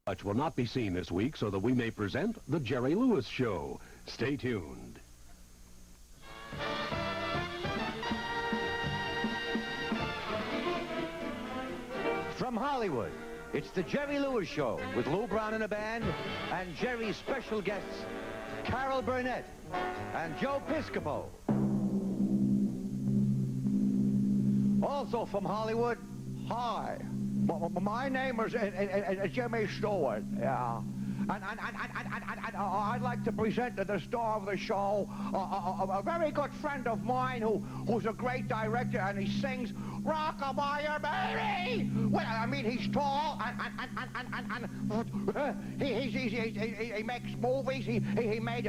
Much will not be seen this week so that we may present The Jerry Lewis Show. Stay tuned. From Hollywood, it's The Jerry Lewis Show with Lou Brown and the band and Jerry's special guests, Carol Burnett and Joe Piscopo. Also from Hollywood, hi. My name is Jimmy Stewart, yeah. And I'd like to present to the star of the show a very good friend of mine who's a great director, and he sings Rockabye Baby. Well, I mean, he's tall and he makes movies. He made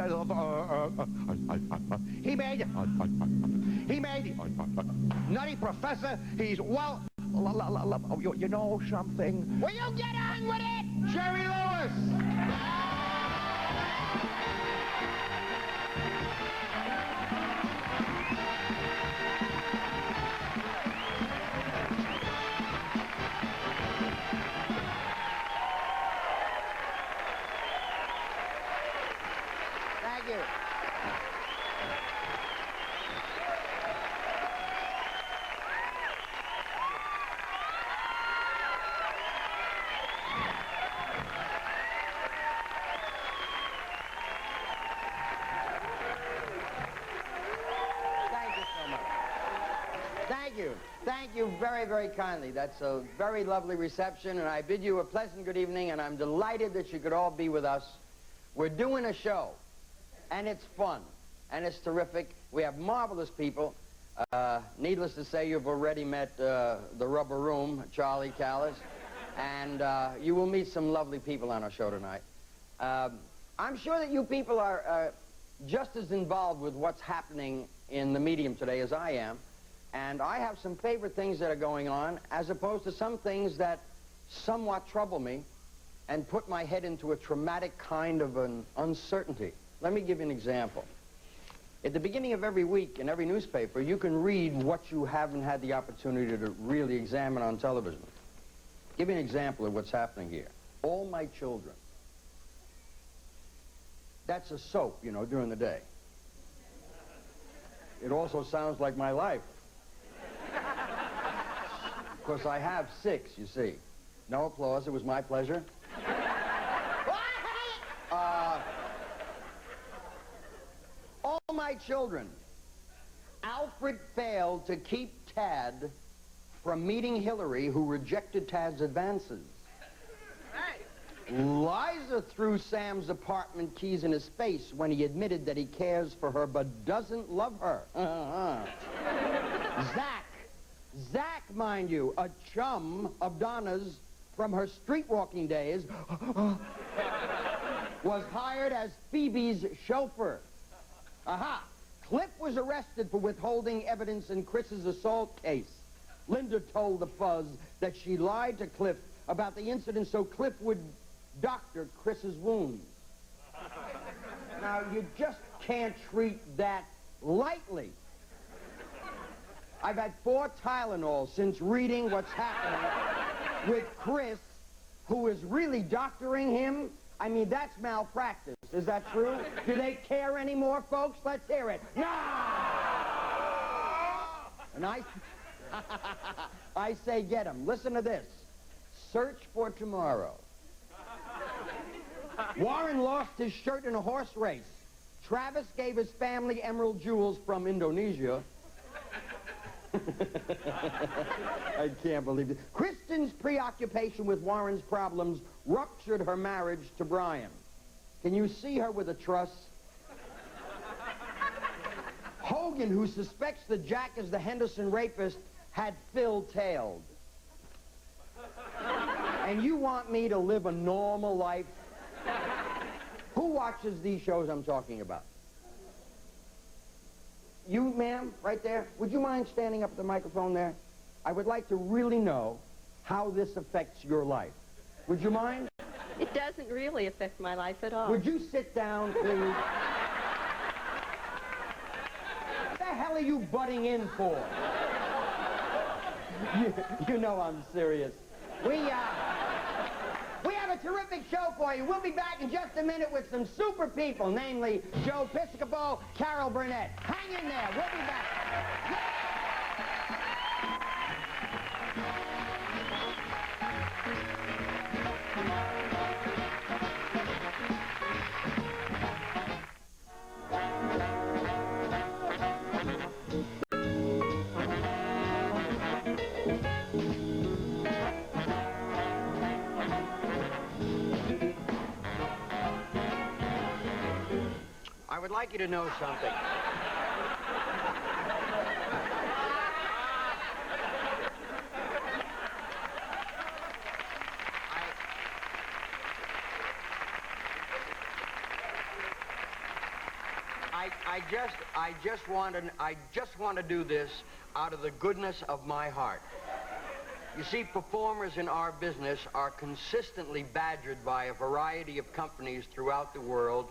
Nutty Professor. He's well. You know something? Will you get on with it? Jerry Lewis! Thank you. Thank you very, very kindly. That's a very lovely reception, and I bid you a pleasant good evening, and I'm delighted that you could all be with us. We're doing a show, and it's fun, and it's terrific. We have marvelous people. Needless to say, you've already met the Rubber Room, Charlie Callas, and you will meet some lovely people on our show tonight. I'm sure that you people are just as involved with what's happening in the medium today as I am. And I have some favorite things that are going on, as opposed to some things that somewhat trouble me and put my head into a traumatic kind of an uncertainty. Let me give you an example. At the beginning of every week in every newspaper, you can read what you haven't had the opportunity to really examine on television. Give you an example of what's happening here. All My Children. That's a soap, you know, during the day. It also sounds like my life. Of course, I have 6, you see. No applause, it was my pleasure. All My Children. Alfred failed to keep Tad from meeting Hillary, who rejected Tad's advances. Liza threw Sam's apartment keys in his face when he admitted that he cares for her but doesn't love her. Zach, mind you, a chum of Donna's from her street-walking days, was hired as Phoebe's chauffeur. Aha! Cliff was arrested for withholding evidence in Chris's assault case. Linda told the Fuzz that she lied to Cliff about the incident so Cliff would doctor Chris's wounds. Now, you just can't treat that lightly. I've had 4 Tylenol since reading what's happening with Chris, who is really doctoring him. I mean, that's malpractice. Is that true? Do they care anymore, folks? Let's hear it. No! And I say get him. Listen to this. Search for tomorrow. Warren lost his shirt in a horse race. Travis gave his family emerald jewels from Indonesia. I can't believe it. Kristen's preoccupation with Warren's problems ruptured her marriage to Brian. Can you see her with a truss? Hogan, who suspects that Jack is the Henderson rapist, had Phil tailed. And you want me to live a normal life? Who watches these shows I'm talking about? You, ma'am, right there, would you mind standing up at the microphone there? I would like to really know how this affects your life. Would you mind? It doesn't really affect my life at all. Would you sit down, please? What the hell are you butting in for? You know I'm serious. We have a a terrific show for you. We'll be back in just a minute with some super people, namely Joe Piscopo, Carol Burnett. Hang in there. We'll be back. I would like you to know something. I just want to do this out of the goodness of my heart. You see, performers in our business are consistently badgered by a variety of companies throughout the world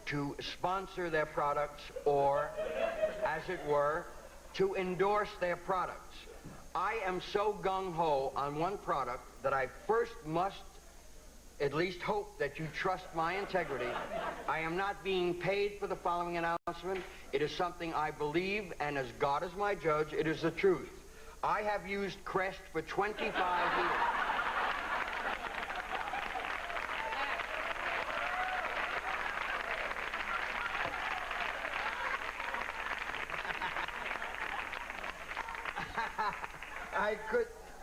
to sponsor their products or, as it were, to endorse their products. I am so gung-ho on one product that I first must at least hope that you trust my integrity. I am not being paid for the following announcement. It is something I believe, and as God is my judge, it is the truth. I have used Crest for 25 years.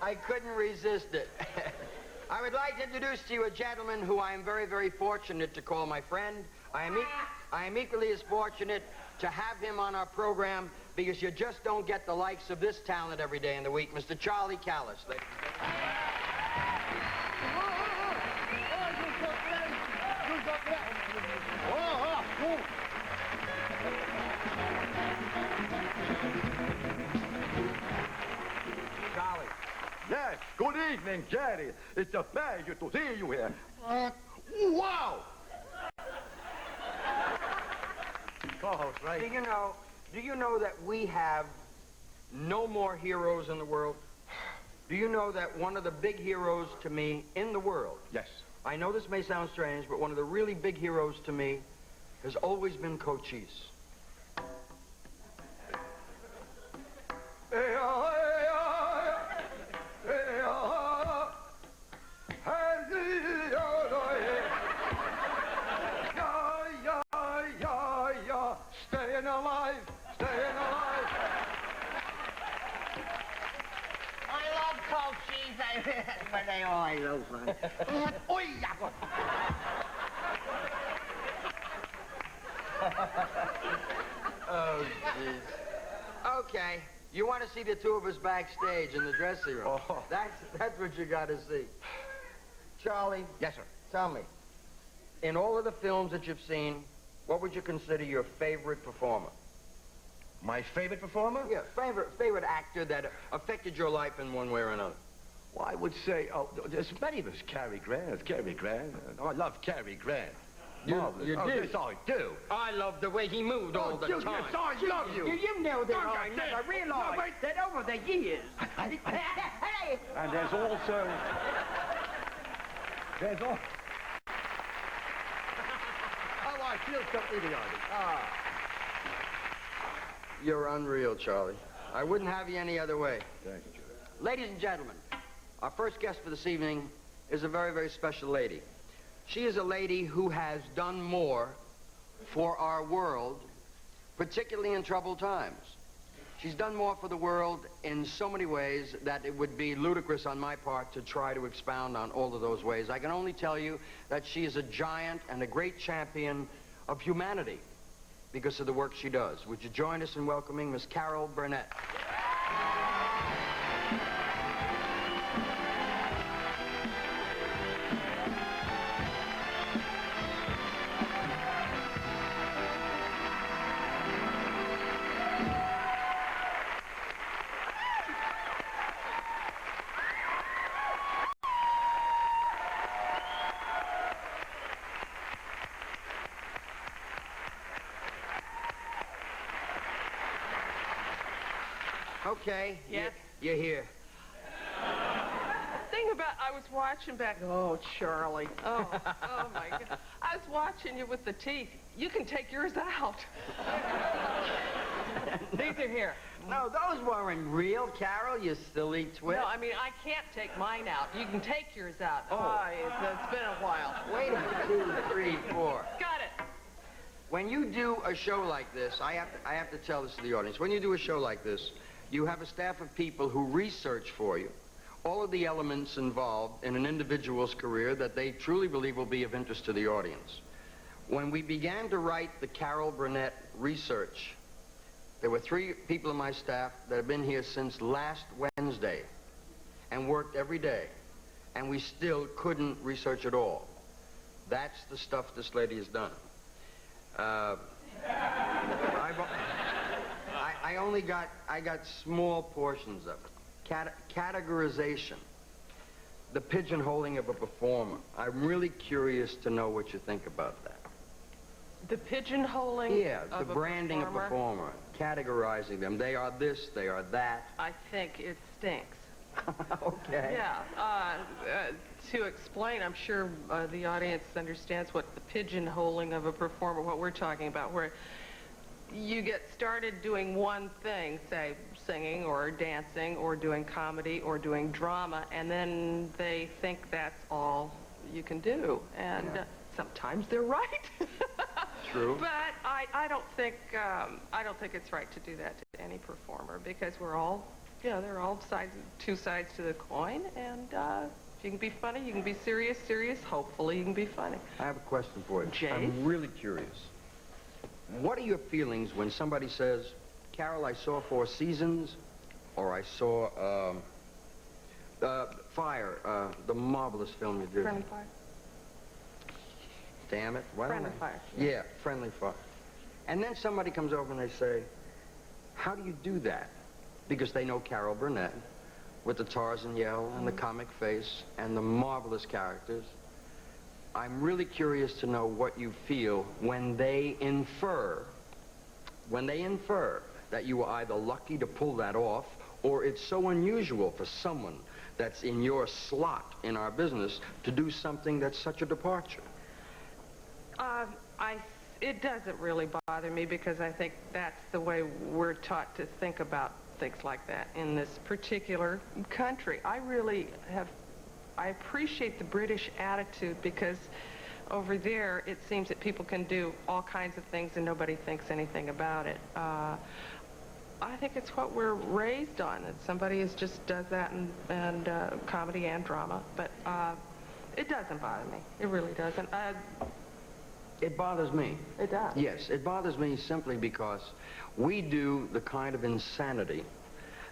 I couldn't resist it. I would like to introduce to you a gentleman who I am very, very fortunate to call my friend. I am equally as fortunate to have him on our program because you just don't get the likes of this talent every day in the week, Mr. Charlie Callas. Ladies and Charlie. Yes, good evening, Jerry. It's a pleasure to see you here. Wow! Co-host, right? Do you know that we have no more heroes in the world? Do you know that one of the big heroes to me in the world? Yes. I know this may sound strange, but one of the really big heroes to me has always been Cochise. Staying alive, staying alive. I love Cochise, but they always so fun. Oh, jeez. Okay, you want to see the two of us backstage in the dressing room. Oh. That's what you got to see. Charlie. Yes, sir. Tell me, in all of the films that you've seen, what would you consider your favorite performer? My favorite performer? Yeah, favorite actor that affected your life in one way or another. Well, I would say, there's many of us. Cary Grant. Oh, I love Cary Grant. Marvelous. You do? Yes, I do. I love the way he moved all the Yes, time. I love you. Do you know that Don't I you never dare. realized No, wait. that over the years... Hey! And there's also... Oh, I feel so idiotic. You're unreal, Charlie. I wouldn't have you any other way. Thank you, Joe. Ladies and gentlemen, our first guest for this evening is a very, very special lady. She is a lady who has done more for our world, particularly in troubled times. She's done more for the world in so many ways that it would be ludicrous on my part to try to expound on all of those ways. I can only tell you that she is a giant and a great champion of humanity because of the work she does. Would you join us in welcoming Miss Carol Burnett? Okay. Yes? You're here. Thing about, I was watching back, oh, Charlie, oh my God. I was watching you with the teeth. You can take yours out. These are here. No, those weren't real, Carol, you silly twit. No, I mean, I can't take mine out. You can take yours out. Oh. It's been a while. Wait a minute, 2, 3, 4. Got it. When you do a show like this, I have to tell this to the audience. When you do a show like this, you have a staff of people who research for you all of the elements involved in an individual's career that they truly believe will be of interest to the audience. When we began to write the Carol Burnett research, there were 3 people in my staff that have been here since last Wednesday and worked every day, and we still couldn't research it all. That's the stuff this lady has done. I got small portions of it. Categorization, the pigeonholing of a performer. I'm really curious to know what you think about that. The pigeonholing The branding of a performer, categorizing them. They are this, they are that. I think it stinks. Okay. Yeah. To explain, I'm sure the audience understands what the pigeonholing of a performer, what we're talking about, where you get started doing one thing, say singing or dancing or doing comedy or doing drama, and then they think that's all you can do. And sometimes they're right. True. But I don't think it's right to do that to any performer, because we're all, they're all two sides to the coin, and you can be funny, you can be serious, hopefully you can be funny. I have a question for you. Jay? I'm really curious. What are your feelings when somebody says, Carol, I saw 4 Seasons, or I saw Fire, the marvelous film you did. Friendly Fire. Damn it. Why Friendly don't I? Fire. Yeah, Friendly Fire. And then somebody comes over and they say, how do you do that? Because they know Carol Burnett with the Tarzan yell and the comic face and the marvelous characters. I'm really curious to know what you feel when they infer that you were either lucky to pull that off, or it's so unusual for someone that's in your slot in our business to do something that's such a departure. It doesn't really bother me, because I think that's the way we're taught to think about things like that in this particular country. I appreciate the British attitude, because over there it seems that people can do all kinds of things and nobody thinks anything about it. I think it's what we're raised on, that somebody just does that in comedy and drama. But it doesn't bother me. It really doesn't. It bothers me. It does. Yes, it bothers me simply because we do the kind of insanity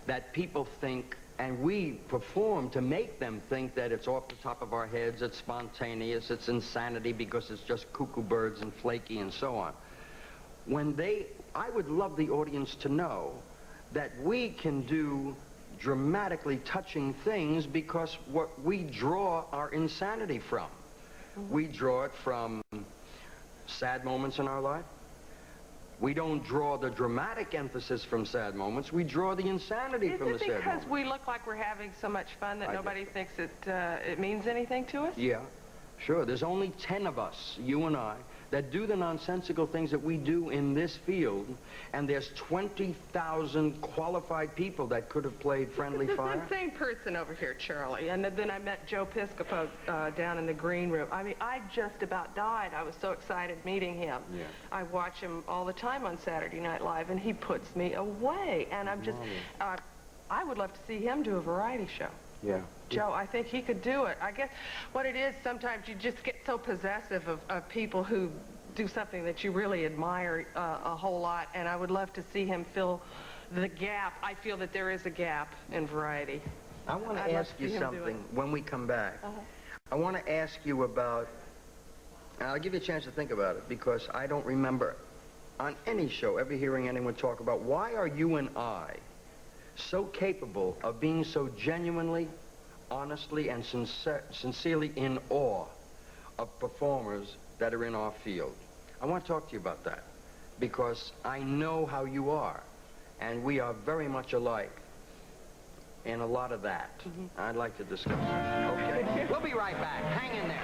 that people think, and we perform to make them think that it's off the top of our heads, it's spontaneous, it's insanity because it's just cuckoo birds and flaky and so on. I would love the audience to know that we can do dramatically touching things because what we draw our insanity from. We draw it from sad moments in our life. We don't draw the dramatic emphasis from sad moments. We draw the insanity from the sad moments. Is it because we look like we're having so much fun that nobody thinks it means anything to us? Yeah, sure. There's only 10 of us, you and I, that do the nonsensical things that we do in this field, and there's 20,000 qualified people that could have played Friendly Fire. This is the same person over here, Charlie. And then I met Joe Piscopo down in the green room. I mean, I just about died. I was so excited meeting him. Yeah. I watch him all the time on Saturday Night Live, and he puts me away. And I'm just, I would love to see him do a variety show. Yeah. Joe, I think he could do it. I guess what it is, sometimes you just get so possessive of people who do something that you really admire a whole lot, and I would love to see him fill the gap. I feel that there is a gap in variety. I want to ask you something when we come back. I want to ask you about, and I'll give you a chance to think about it, because I don't remember on any show ever hearing anyone talk about why are you and I so capable of being so genuinely, honestly, and sincerely in awe of performers that are in our field. I want to talk to you about that, because I know how you are, and we are very much alike in a lot of that. I'd like to discuss it. We'll be right back. Hang in there.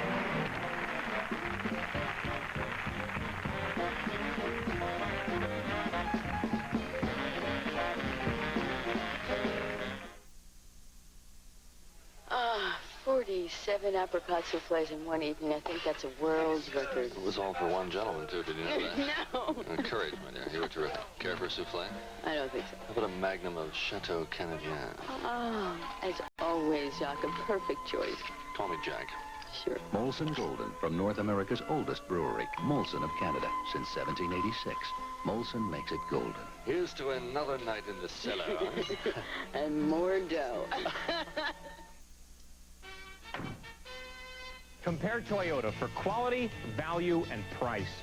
47 apricot souffles in one evening. I think that's a world's record. It was all for one gentleman, too. Did you know that? No. Courage, my dear. You were terrific. Care for a souffle? I don't think so. How about a magnum of Chateau Canadien? Oh, as always, Jacques, a perfect choice. Call me Jack. Sure. Molson Golden, from North America's oldest brewery, Molson of Canada, since 1786. Molson makes it golden. Here's to another night in the cellar. And more dough. Compare Toyota for quality, value, and price.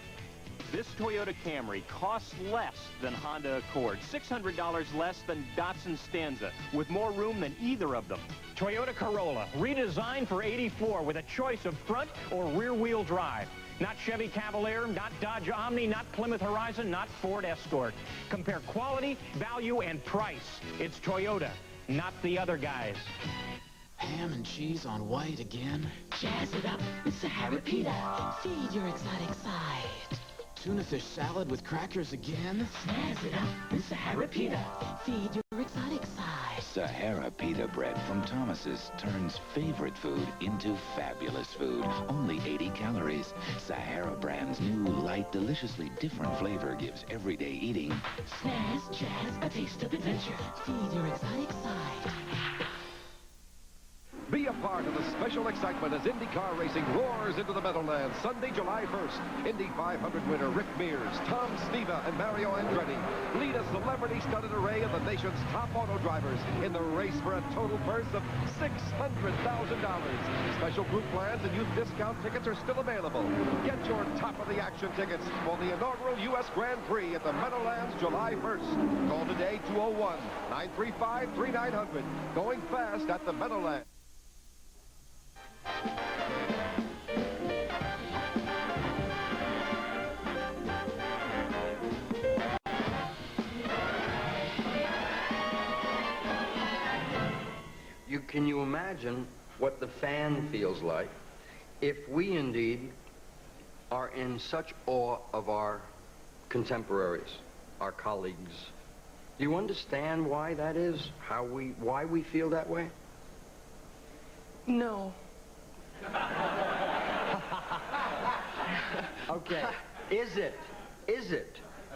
This Toyota Camry costs less than Honda Accord, $600 less than Datsun Stanza, with more room than either of them. Toyota Corolla, redesigned for '84 with a choice of front or rear-wheel drive. Not Chevy Cavalier, not Dodge Omni, not Plymouth Horizon, not Ford Escort. Compare quality, value, and price. It's Toyota, not the other guys. Ham and cheese on white again. Jazz it up with Sahara Pita. Feed your exotic side. Tuna fish salad with crackers again. Snazz it up with Sahara Pita. Feed your exotic side. Sahara Pita bread from Thomas's turns favorite food into fabulous food. Only 80 calories. Sahara brand's new, light, deliciously different flavor gives everyday eating Snazz, jazz, a taste of adventure. Feed your exotic side. Be a part of the special excitement as IndyCar racing roars into the Meadowlands Sunday, July 1st. Indy 500 winner Rick Mears, Tom Steva, and Mario Andretti lead a celebrity-studded array of the nation's top auto drivers in the race for a total purse of $600,000. Special group plans and youth discount tickets are still available. Get your top-of-the-action tickets for the inaugural U.S. Grand Prix at the Meadowlands July 1st. Call today 201-935-3900. Going fast at the Meadowlands. Can you imagine what the fan feels like if we indeed are in such awe of our contemporaries, our colleagues? Do you understand why that is? Why we feel that way? No. Okay. Is it?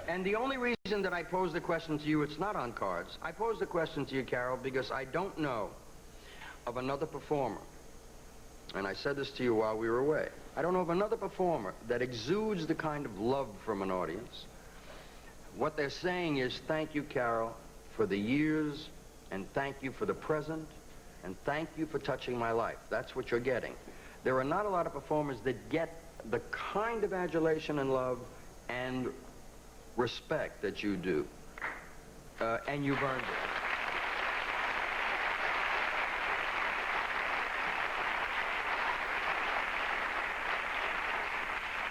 And the only reason that I pose the question to you, it's not on cards. I pose the question to you, Carol, because I don't know of another performer, and I said this to you while we were away, I don't know of another performer that exudes the kind of love from an audience. What they're saying is, thank you, Carol, for the years, and thank you for the present, and thank you for touching my life. That's what you're getting. There are not a lot of performers that get the kind of adulation and love and respect that you do. And you've earned it.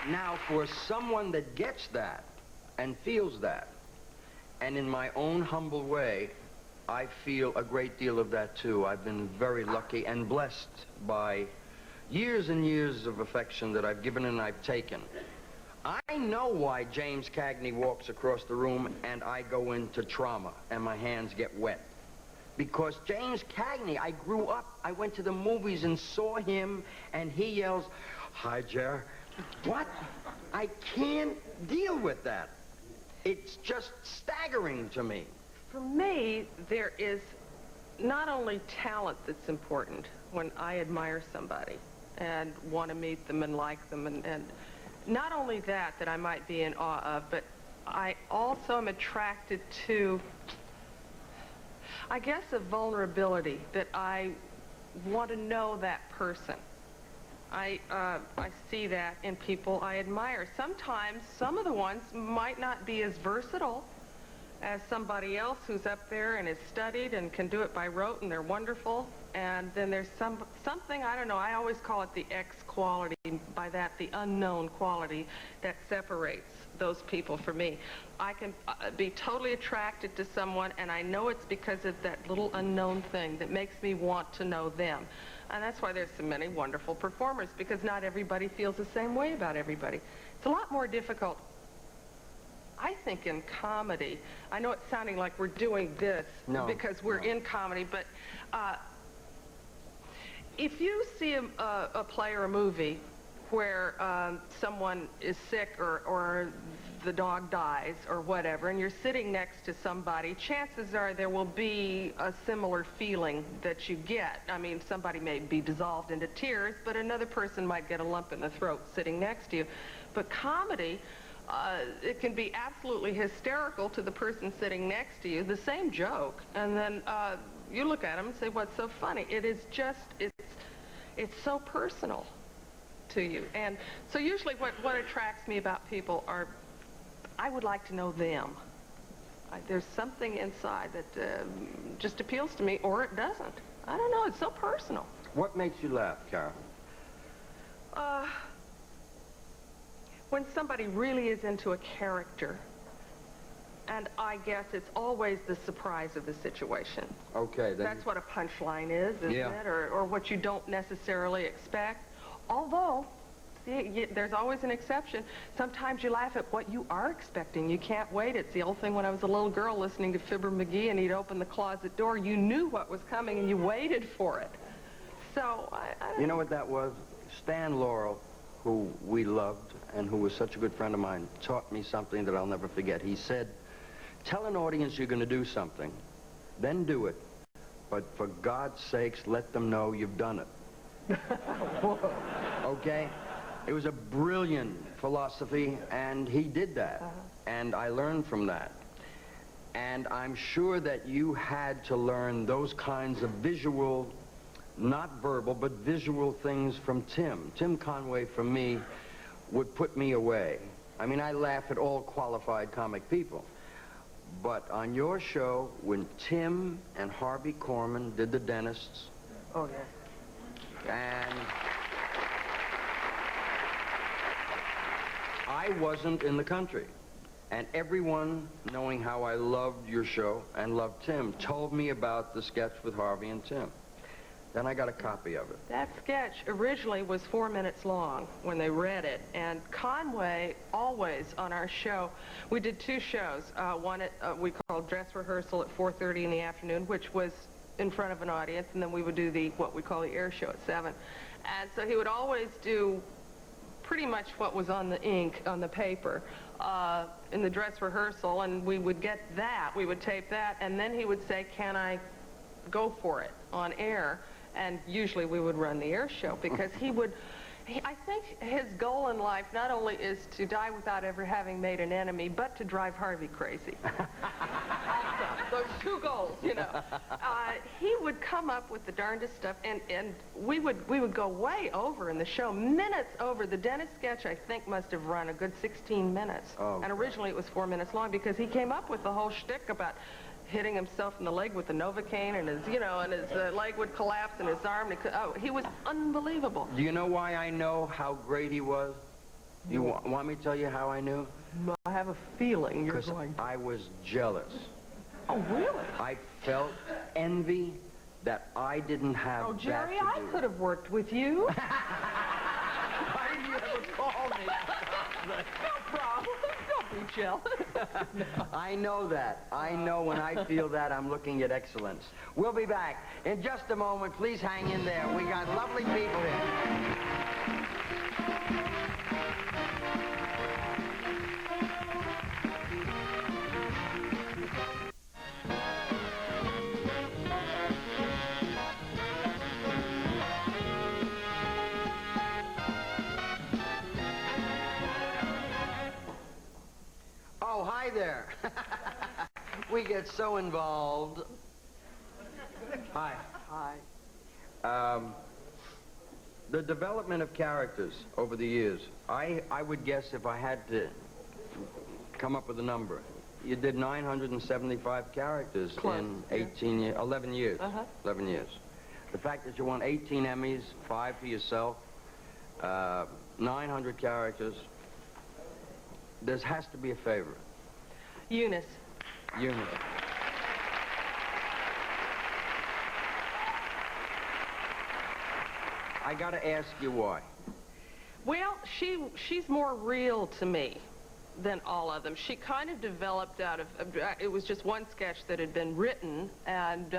Now, for someone that gets that and feels that, and in my own humble way, I feel a great deal of that, too. I've been very lucky and blessed by years and years of affection that I've given and I've taken. I know why James Cagney walks across the room and I go into trauma and my hands get wet. Because James Cagney, I grew up, I went to the movies and saw him, and he yells, "Hi, Jer." What? I can't deal with that. It's just staggering to me. For me, there is not only talent that's important when I admire somebody and want to meet them and like them, and not only that I might be in awe of, but I also am attracted to, I guess, a vulnerability that I want to know that person. I see that in people I admire. Sometimes some of the ones might not be as versatile as somebody else who's up there and has studied and can do it by rote, and they're wonderful. And then there's something, I don't know, I always call it the X quality, by that the unknown quality that separates those people from me. I can be totally attracted to someone, and I know it's because of that little unknown thing that makes me want to know them. And that's why there's so many wonderful performers, because not everybody feels the same way about everybody. It's a lot more difficult, I think, in comedy. I know it's sounding like we're doing this because we're in comedy, but if you see a play or a movie where someone is sick or the dog dies or whatever, and you're sitting next to somebody, chances are there will be a similar feeling that you get. I mean, somebody may be dissolved into tears, but another person might get a lump in the throat sitting next to you. But comedy, it can be absolutely hysterical to the person sitting next to you, the same joke, and then you look at them and say, what's so funny? It is just, it's so personal to you. And so usually what attracts me about people are, I would like to know them. There's something inside that just appeals to me, or it doesn't. I don't know, it's so personal. What makes you laugh, Carol? When somebody really is into a character, and I guess it's always the surprise of the situation. Okay, then. That's what a punchline is, isn't it? Or what you don't necessarily expect. Although, see, there's always an exception. Sometimes you laugh at what you are expecting. You can't wait. It's the old thing when I was a little girl listening to Fibber McGee and he'd open the closet door. You knew what was coming and you waited for it. So, You know what that was? Stan Laurel, who we loved and who was such a good friend of mine, taught me something that I'll never forget. He said, tell an audience you're going to do something, then do it. But for God's sakes, let them know you've done it. Okay? It was a brilliant philosophy, and he did that. And I learned from that. And I'm sure that you had to learn those kinds of visual, not verbal, but visual things from Tim. Tim Conway, for me, would put me away. I mean, I laugh at all qualified comic people. But on your show, when Tim and Harvey Korman did the dentists... Oh, yeah. And I wasn't in the country. And everyone, knowing how I loved your show and loved Tim, told me about the sketch with Harvey and Tim. Then I got a copy of it. That sketch originally was 4 minutes long when they read it. And Conway, always on our show, we did two shows. One we called Dress Rehearsal at 4:30 in the afternoon, which was in front of an audience, and then we would do what we call the air show at 7. And so he would always do pretty much what was on the ink, on the paper, in the dress rehearsal, and we would get that, we would tape that, and then he would say, can I go for it on air? And usually we would run the air show, because I think his goal in life not only is to die without ever having made an enemy, but to drive Harvey crazy. Also, those two goals, you know. He would come up with the darndest stuff, and we would go way over in the show, minutes over. The dentist sketch, I think, must have run a good 16 minutes. Oh, and originally it was 4 minutes long, because he came up with the whole shtick about hitting himself in the leg with the Novocaine, and his, and his leg would collapse, and his arm, he was unbelievable. Do you know why I know how great he was? You want me to tell you how I knew? I have a feeling you're going to. Because I was jealous. Oh, really? I felt envy that I didn't have. Oh, Jerry, that I to do. could have worked with you. Why didn't you ever call me? No problem. Don't be jealous. No. I know that. I know when I feel that, I'm looking at excellence. We'll be back in just a moment. Please hang in there. We got lovely people here. Oh, hi there. We get so involved. Hi. Hi. The development of characters over the years, I would guess if I had to come up with a number, you did 975 characters Close, in 11 years. 11 years. The fact that you won 18 Emmys, 5 for yourself, 900 characters, there has to be a favorite. Eunice. Eunice. I gotta ask you why. Well, she's more real to me than all of them. She kind of developed out of, it was just one sketch that had been written, and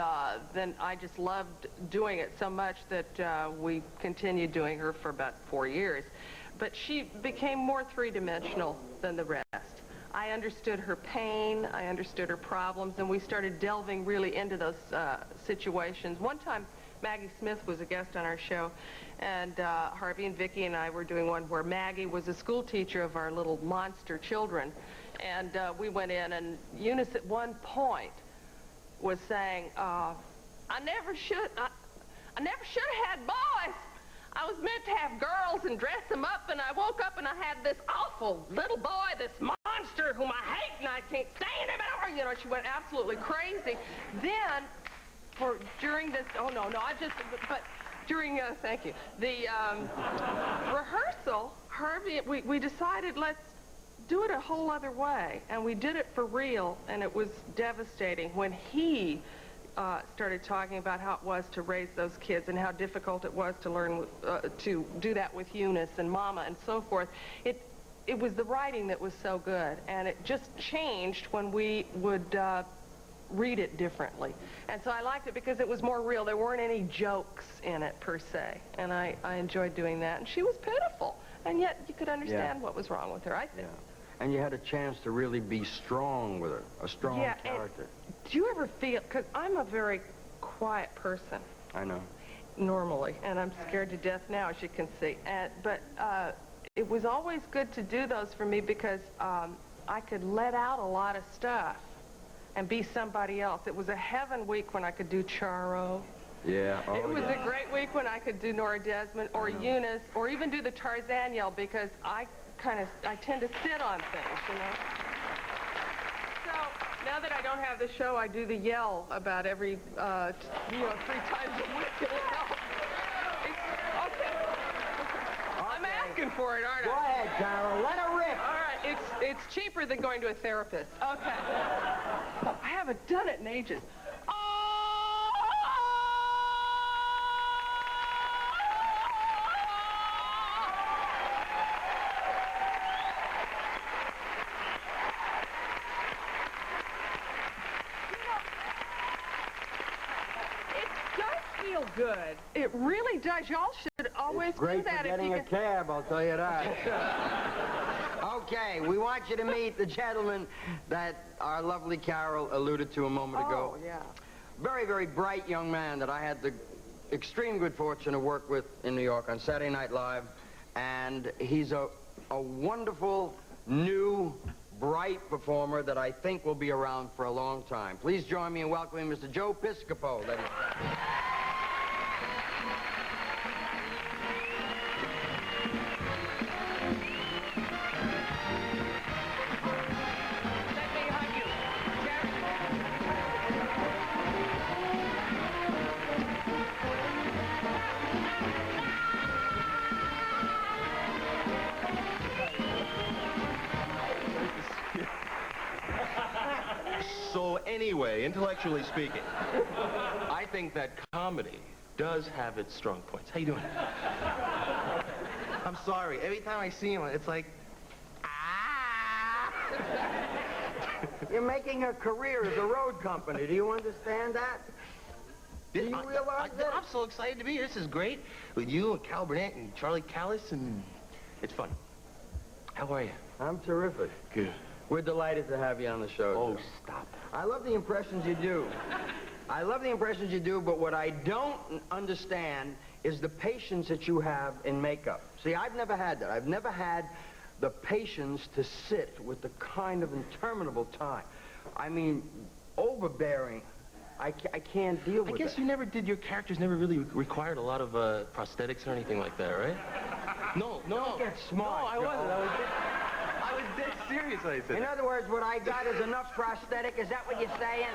then I just loved doing it so much that we continued doing her for about 4 years. But she became more three-dimensional than the rest. I understood her pain, I understood her problems, and we started delving really into those situations. One time, Maggie Smith was a guest on our show, and Harvey and Vicki and I were doing one where Maggie was a school teacher of our little monster children, and we went in, and Eunice at one point was saying, I never should have had boys. I was meant to have girls and dress them up, and I woke up and I had this awful little boy, this monster whom I hate and I can't stand him. You know, she went absolutely crazy. Then, during this, during, thank you, the rehearsal, Harvey, we decided let's do it a whole other way, and we did it for real, and it was devastating when he started talking about how it was to raise those kids and how difficult it was to learn to do that with Eunice and Mama and so forth. It was the writing that was so good, and it just changed when we would read it differently. And so I liked it because it was more real. There weren't any jokes in it, per se, and I enjoyed doing that. And she was pitiful, and yet you could understand what was wrong with her, I think. Yeah. And you had a chance to really be strong with her, a strong character. Do you ever feel, because I'm a very quiet person. I know. Normally, and I'm scared to death now, as you can see. But it was always good to do those for me because I could let out a lot of stuff and be somebody else. It was a heaven week when I could do Charo. Yeah. Oh, it was a great week when I could do Nora Desmond or Eunice or even do the Tarzan yell because I tend to sit on things, you know. So now that I don't have the show, I do the yell about every, 3 times a week. It helps. I'm asking for it, aren't I? Go ahead, Carol. Let her rip. All right. It's cheaper than going to a therapist. Okay. I haven't done it in ages. Good. It really does. Y'all should always do that. It's great for getting a cab, I'll tell you that. Okay, we want you to meet the gentleman that our lovely Carol alluded to a moment ago. Oh, yeah. Very, very bright young man that I had the extreme good fortune to work with in New York on Saturday Night Live. And he's a wonderful, new, bright performer that I think will be around for a long time. Please join me in welcoming Mr. Joe Piscopo. So anyway, intellectually speaking, I think that comedy does have its strong points. How you doing? I'm sorry. Every time I see him, it's like, You're making a career as a road company. Do you understand that? Do you realize that? I'm so excited to be here. This is great. With you and Cal Burnett and Charlie Callas, and it's fun. How are you? I'm terrific. Good. We're delighted to have you on the show. Oh, stop. I love the impressions you do. I love the impressions you do, but what I don't understand is the patience that you have in makeup. See, I've never had that. I've never had the patience to sit with the kind of interminable time. I mean, overbearing. I can't deal with it. I guess your characters never really required a lot of prosthetics or anything like that, right? No. Don't get smart. No, I wasn't. I was dead serious when I said In other words, what I got is enough prosthetic. Is that what you're saying?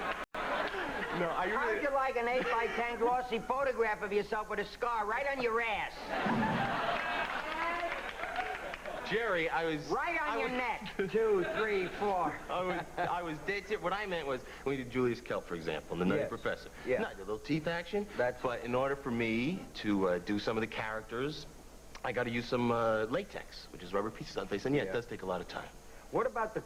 No, I really... How'd you like an 8x10 glossy photograph of yourself with a scar right on your ass? Jerry, I was... Right on your neck. 2, 3, 4. I was dead serious. What I meant was, when we did Julius Kelp, for example, the Nutty Professor. Yeah. No, I did a little teeth action. But in order for me to do some of the characters, I got to use some latex, which is rubber pieces on face. And yeah, it does take a lot of time. What about a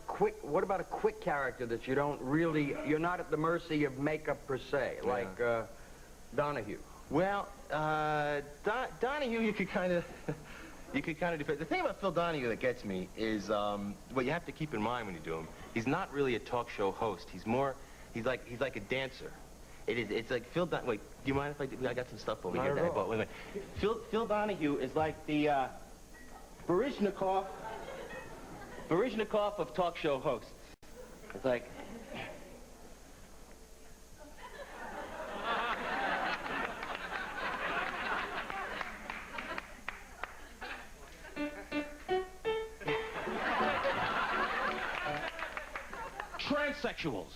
quick character that you don't really, you're not at the mercy of makeup per se, like Donahue? Well, Donahue, you could kind of defend. The thing about Phil Donahue that gets me is what you have to keep in mind when you do him. He's not really a talk show host. He's like a dancer. It's like Phil Donahue. Wait, do you mind if I do? I got some stuff over here that I bought. Wait a minute. Phil Donahue is like the Baryshnikov of talk show hosts. It's like... Transsexuals.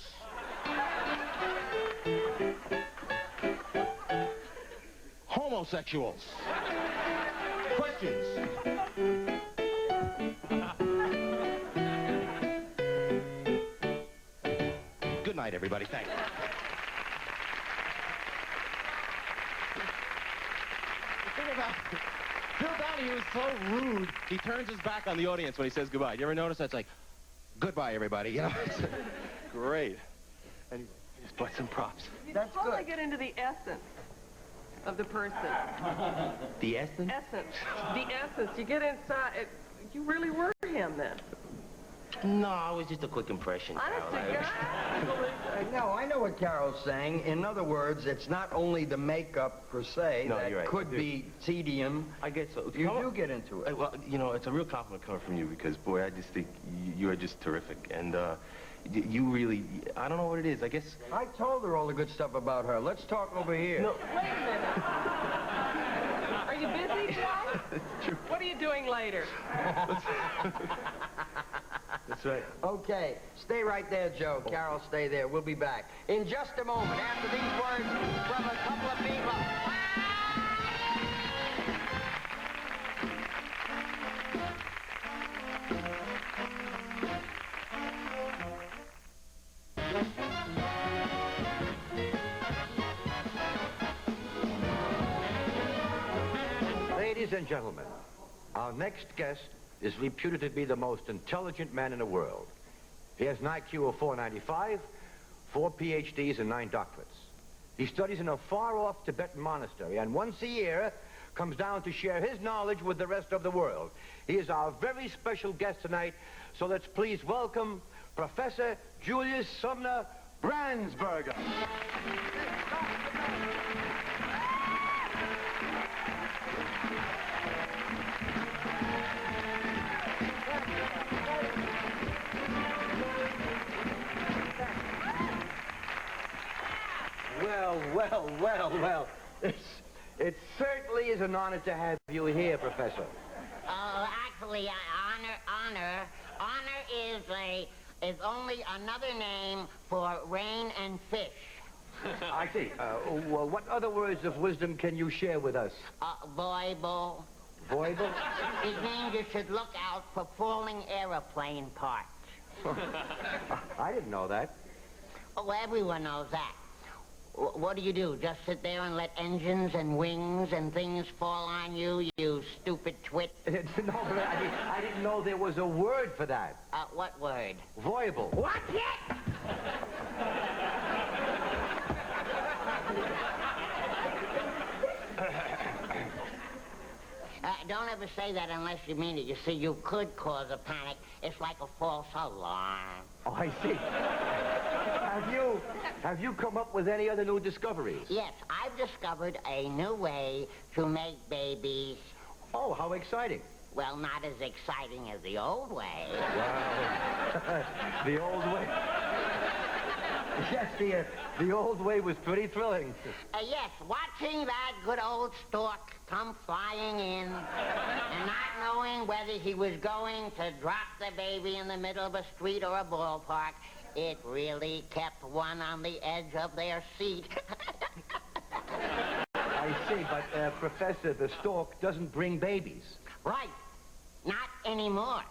Homosexuals. Questions? Good night, everybody. Thank you. The thing about Phil Donahue is so rude, he turns his back on the audience when he says goodbye. You ever notice that? It's like, goodbye, everybody. You know? It's great. And he just bought some props. That's good. Totally get into the essence of the person. The essence? Essence. The essence. You get inside. You really were him then. No, it was just a quick impression. Honest to God. No, I know what Carol's saying. In other words, it's not only the makeup per se that you're right. could be tedium. I get so. You do get into it. Well, you know, it's a real compliment coming from you because, boy, I just think you are just terrific. And you really, I don't know what it is. I guess... I told her all the good stuff about her. Let's talk over here. No. Wait a minute. Are you busy, Joe? What are you doing later? That's right. Okay, stay right there, Joe. Carol, stay there. We'll be back in just a moment after these words from a couple of people. Ladies and gentlemen, our next guest is reputed to be the most intelligent man in the world. He has an IQ of 495, 4 PhDs, and 9 doctorates. He studies in a far-off Tibetan monastery, and once a year comes down to share his knowledge with the rest of the world. He is our very special guest tonight, so let's please welcome Professor Julius Sumner Bransburg. Well. It certainly is an honor to have you here, Professor. Actually, honor is only another name for rain and fish. I see. Well, what other words of wisdom can you share with us? Voible. Voible? It means you should look out for falling aeroplane parts. I didn't know that. Oh, everyone knows that. What do? Just sit there and let engines and wings and things fall on you, you stupid twit? No, but I didn't know there was a word for that. What word? Voible. What's it? Don't ever say that unless you mean it. You see, you could cause a panic. It's like a false alarm. Oh, I see. Have you come up with any other new discoveries? Yes, I've discovered a new way to make babies. Oh, how exciting. Well, not as exciting as the old way. Wow. The old way? Yes, the old way was pretty thrilling. Yes, watching that good old stork come flying in and not knowing whether he was going to drop the baby in the middle of a street or a ballpark, it really kept one on the edge of their seat. I see, but, Professor, the stork doesn't bring babies. Right. Not anymore.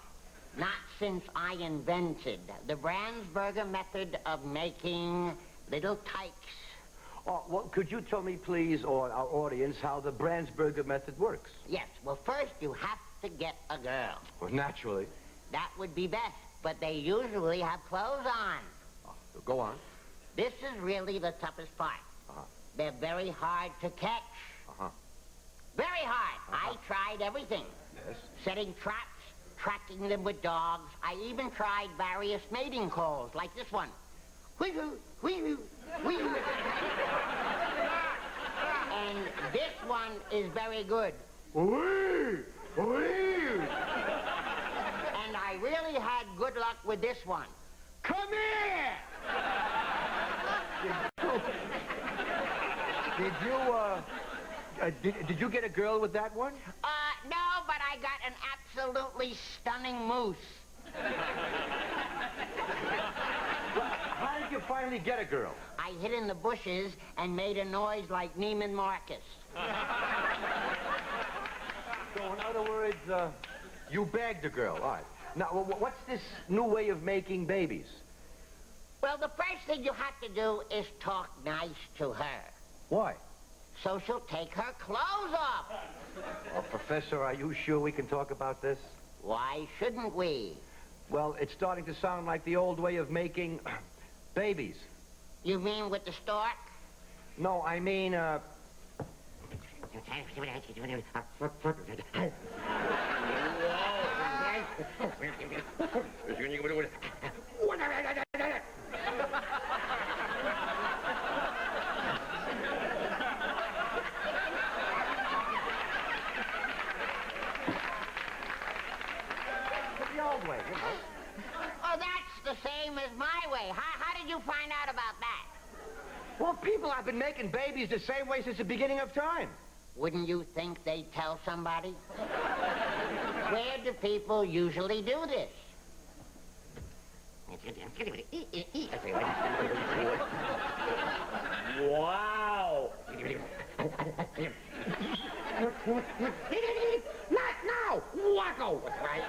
Not since I invented the Bransburg method of making little tykes. Oh, well, could you tell me, please, or our audience, how the Bransburg method works? Yes, well, first you have to get a girl. Well, naturally. That would be best, but they usually have clothes on. Oh, go on. This is really the toughest part. They're very hard to catch. Very hard. I tried everything. Yes. Setting traps, tracking them with dogs. I even tried various mating calls, like this one. Whee-hoo, whee-hoo, whee-hoo. And this one is very good. Whee, whee. And I really had good luck with this one. Come here! Did you get a girl with that one? No, but I got an absolutely stunning moose. How did you finally get a girl? I hid in the bushes and made a noise like Neiman Marcus. So, in other words, you bagged a girl. All right. Now, what's this new way of making babies? Well, the first thing you have to do is talk nice to her. Why? So she'll take her clothes off. Well, Professor, are you sure we can talk about this? Why shouldn't we? Well, it's starting to sound like the old way of making babies. You mean with the stork? No, I mean, the old way, you know. Oh, that's the same as my way. How did you find out about that? Well, people have been making babies the same way since the beginning of time. Wouldn't you think they'd tell somebody? Where do people usually do this? Wow! Not now! Wacko! Right?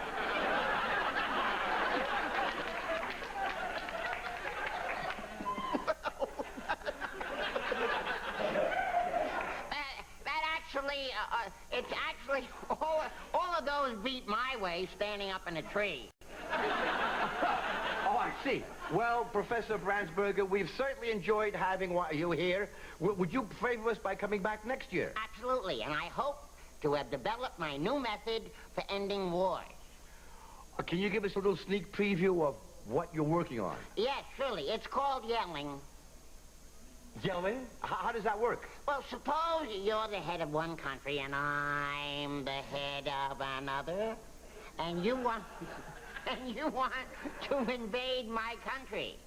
It's actually, all of those beat my way standing up in a tree. Oh, I see. Well, Professor Bransburg, we've certainly enjoyed having you here. Would you favor us by coming back next year? Absolutely, and I hope to have developed my new method for ending wars. Can you give us a little sneak preview of what you're working on? Yes, surely. It's called yelling. Yelling? How does that work? Well, suppose you're the head of one country and I'm the head of another, and you want to invade my country.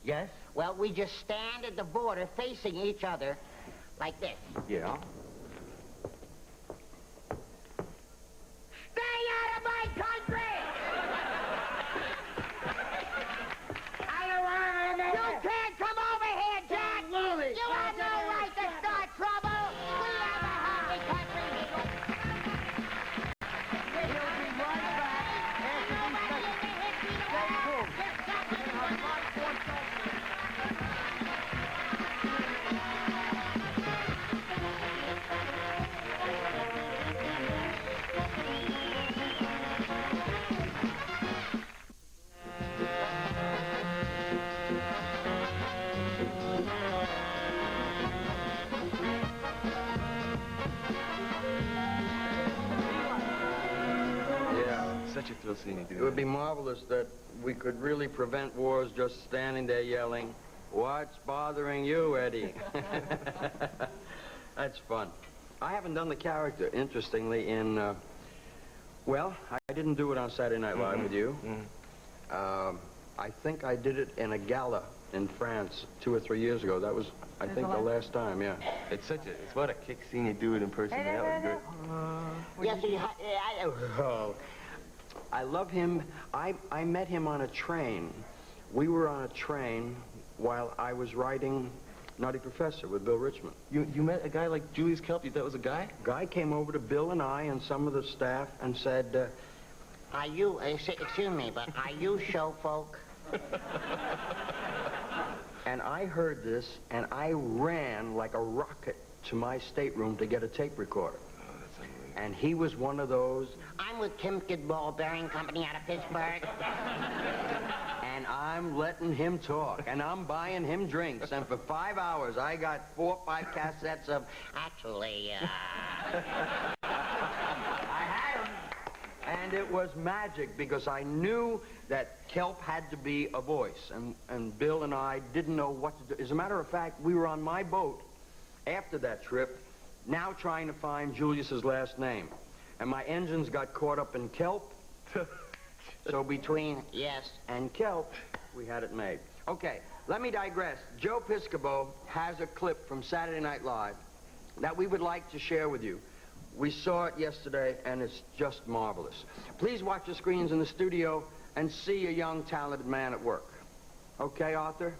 Yes? Well, we just stand at the border facing each other like this. Yeah. Stay out of my country! You can't come over here, Jack! You have no right to start trouble! We have a happy country, people! We'll be right back after these Such a thrill seeing you do It would be marvelous that we could really prevent wars just standing there yelling, "What's bothering you, Eddie?" That's fun. I haven't done the character, interestingly, in, well, I didn't do it on Saturday Night Live with you. I think I did it in a gala in France 2 or 3 years ago. That was, I think, the last time, yeah. It's what a kick seeing you do it in person. That was great. Yes, I love him. I met him on a train. We were on a train while I was writing Nutty Professor with Bill Richmond. You met a guy like Julius Kelp? You thought was a guy? Guy came over to Bill and I and some of the staff and said, Are you, excuse me, but are you show folk? And I heard this, and I ran like a rocket to my stateroom to get a tape recorder. Oh, that's unbelievable. And he was one of those, I'm with Kimkid Ball Bearing Company out of Pittsburgh. and I'm letting him talk, and I'm buying him drinks, and for 5 hours I got 4 or 5 cassettes of, Actually, I had him, and it was magic because I knew that Kelp had to be a voice, and Bill and I didn't know what to do. As a matter of fact, we were on my boat after that trip, now trying to find Julius's last name, and my engines got caught up in Kelp. So between yes and Kelp, we had it made. Okay, let me digress. Joe Piscopo has a clip from Saturday Night Live that we would like to share with you. We saw it yesterday, and it's just marvelous. Please watch the screens in the studio and see a young, talented man at work. Okay, Arthur?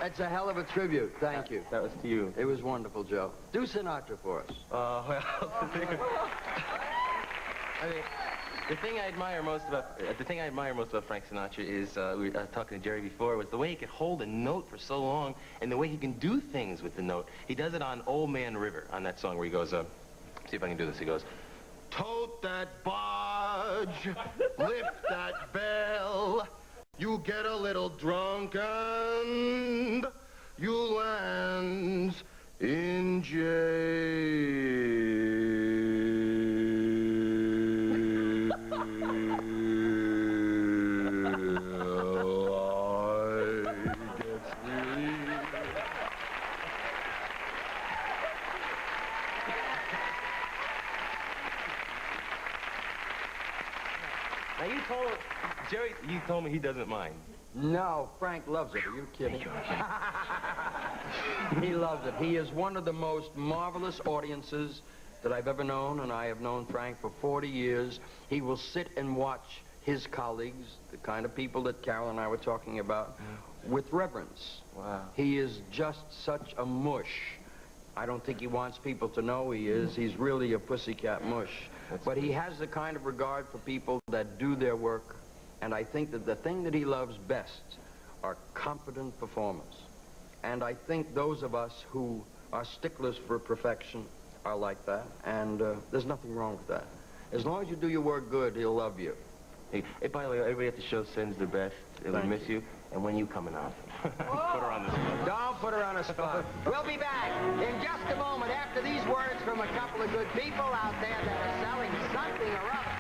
That's a hell of a tribute. Thank you. That was to you. It was wonderful, Joe. Do Sinatra for us. Well, I mean, the thing I admire most about Frank Sinatra is we were talking to Jerry before was the way he could hold a note for so long and the way he can do things with the note. He does it on Old Man River on that song where he goes, see if I can do this. He goes, tote that barge, lift that bell. You get a little drunk and you land in jail. Now you told Jerry, you told me he doesn't mind. No, Frank loves it. Are you kidding? He loves it. He is one of the most marvelous audiences that I've ever known, and I have known Frank for 40 years. He will sit and watch his colleagues, the kind of people that Carol and I were talking about, with reverence. Wow. He is just such a mush. I don't think he wants people to know he is. He's really a pussycat mush. But he has the kind of regard for people that do their work, and I think that the thing that he loves best are confident performers. And I think those of us who are sticklers for perfection are like that, and there's nothing wrong with that. As long as you do your work good, he'll love you. Hey, by the way, everybody at the show sends their best. They will miss you. And when you coming out? Put her on the spot. Don't put her on the spot. We'll be back in just a moment after these words from a couple of good people out there that are selling something or other.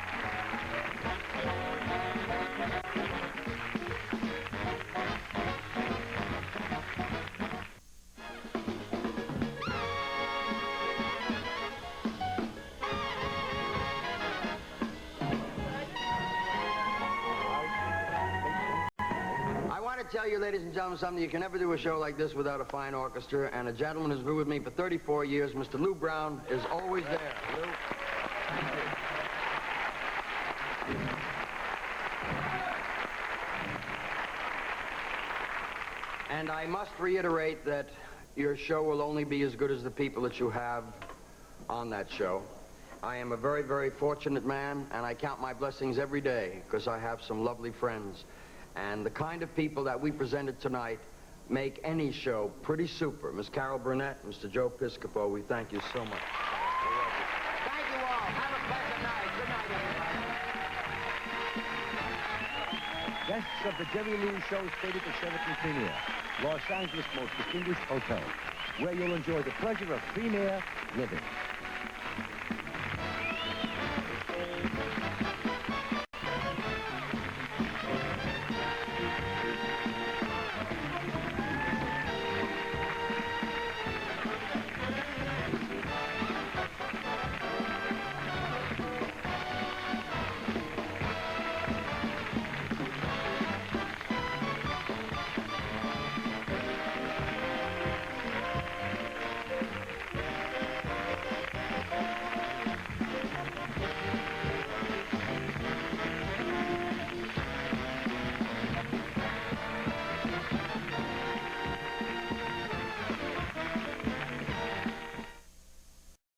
I tell you, ladies and gentlemen, something. You can never do a show like this without a fine orchestra, and a gentleman who's been with me for 34 years, Mr. Lou Brown, is always there. Lou. And I must reiterate that your show will only be as good as the people that you have on that show. I am a very, very fortunate man, and I count my blessings every day because I have some lovely friends. And the kind of people that we presented tonight make any show pretty super. Miss Carol Burnett, Mr. Joe Piscopo, we thank you so much. Thank you all. Have a pleasant night. Good night, everybody. Guests of the Jerry Lou Show stayed at the Sheraton Premier, Los Angeles' most distinguished hotel, where you'll enjoy the pleasure of premier living.